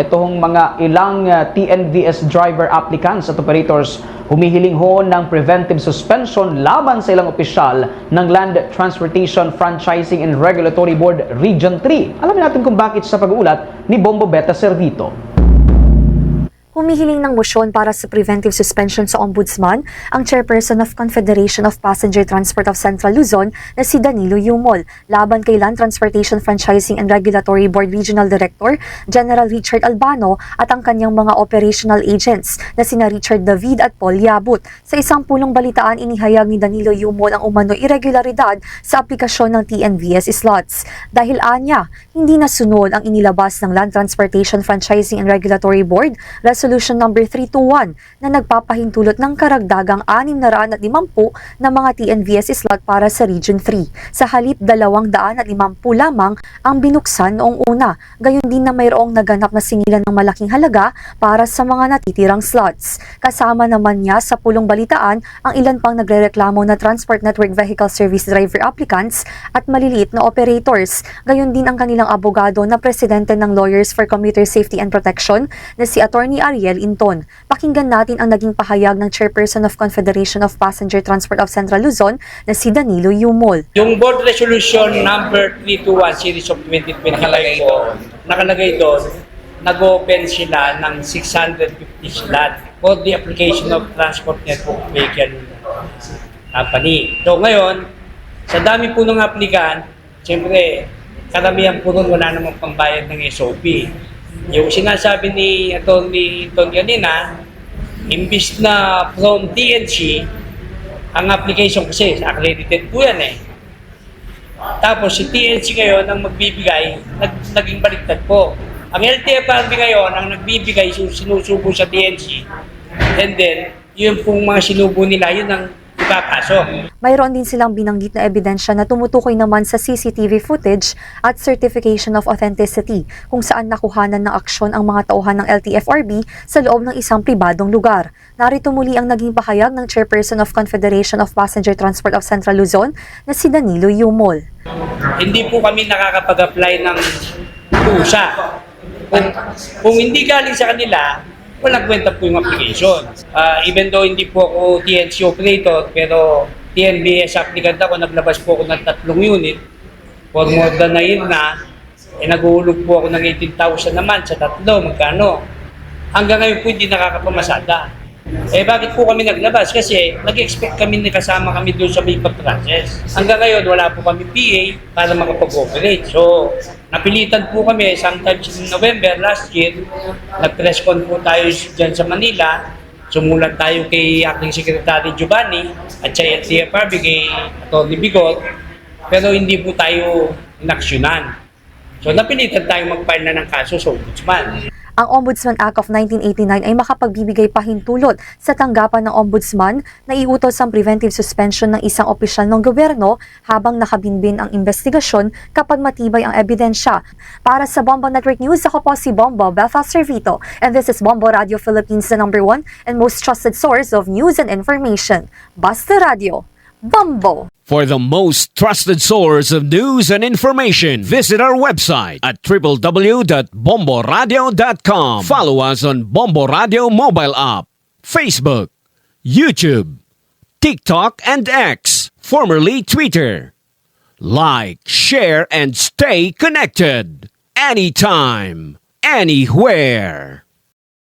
Itong mga ilang TNVS driver applicants at operators humihiling ho ng preventive suspension laban sa ilang opisyal ng Land Transportation Franchising and Regulatory Board Region 3. Alamin natin kung bakit sa pag-uulat ni Bombo Beta Servito. Humihiling ng motion para sa preventive suspension sa Ombudsman ang Chairperson of Confederation of Passenger Transport of Central Luzon na si Danilo Yumol laban kay Land Transportation Franchising and Regulatory Board Regional Director General Richard Albano at ang kanyang mga operational agents na sina Richard David at Paul Yabut. Sa isang pulong balitaan, inihayag ni Danilo Yumol ang umano irregularidad sa aplikasyon ng TNVS slots. Dahil anya, hindi nasunod ang inilabas ng Land Transportation Franchising and Regulatory Board Resolution number 321 na nagpapahintulot ng karagdagang 650 na mga TNVS slot para sa Region 3. Sa halip 250 lamang ang binuksan noong una. Gayon din na mayroong naganap na singilan ng malaking halaga para sa mga natitirang slots. Kasama naman niya sa pulong balitaan ang ilan pang nagrereklamo na Transport Network Vehicle Service Driver applicants at maliliit na operators. Gayon din ang kanilang abogado na presidente ng Lawyers for Commuter Safety and Protection na si Attorney Ariel Inton. Pakinggan natin ang naging pahayag ng Chairperson of Confederation of Passenger Transport of Central Luzon na si Danilo Yumol. Yung Board Resolution number 321 Series of 2020 nakalagay doon, nag-open sila ng 650 slot for the application of Transport Network Vehicle Company. So ngayon, sa dami po ng aplikant, siyempre, karamihan po nun wala namang pambayad ng SOP. Yung sinasabi ni Atty. Ton kanina, imbis na from TNC, ang application kasi accredited po yan eh. Tapos si TNC ngayon ang magbibigay, naging baliktad po. Ang LTFRB ngayon ang nagbibigay, sinusubo sa TNC, and then yun pong mga sinubo nila, yun ang ipapasok. Mayroon din silang binanggit na ebidensya na tumutukoy naman sa CCTV footage at certification of authenticity kung saan nakuhanan ng aksyon ang mga tauhan ng LTFRB sa loob ng isang pribadong lugar. Narito muli ang naging pahayag ng Chairperson of Confederation of Passenger Transport of Central Luzon na si Danilo Yumol. Hindi po kami nakakapag-apply ng kusa. Kung hindi galing sa kanila, walang kwenta po yung application. Even though hindi po ako TNC operator, pero TNVS applicant ako, naglabas po ako ng 3 unit. For more than a year na, naguhulog po ako ng 18,000 naman sa 3, magkano. Hanggang ngayon po hindi nakakapamasada. Bakit po kami naglabas? Kasi nag-expect kami na kasama kami doon sa may process. Hanggang ngayon wala po kami PA para makapag-operate. So, napilitan po kami sometime in November last year. Nag-press con po tayo dyan sa Manila. Sumulat tayo kay Acting Secretary Giovanni at sa LTFRB kay Atty. Bigot. Pero hindi po tayo inaksyonan. So, napilitan tayo mag-file na ng kaso sa Ombudsman. Ang Ombudsman Act of 1989 ay makapagbibigay pahintulot sa tanggapan ng Ombudsman na iutos ang preventive suspension ng isang opisyal ng gobyerno habang nakabinbin ang investigasyon kapag matibay ang ebidensya. Para sa Bombo Network News, ako po si Bombo Beta Servito, and this is Bombo Radio Philippines, the #1 and most trusted source of news and information. Basta Radio, Bombo! For the most trusted source of news and information, visit our website at www.bomboradio.com. Follow us on Bombo Radio mobile app, Facebook, YouTube, TikTok, and X, formerly Twitter. Like, share, and stay connected. Anytime, anywhere.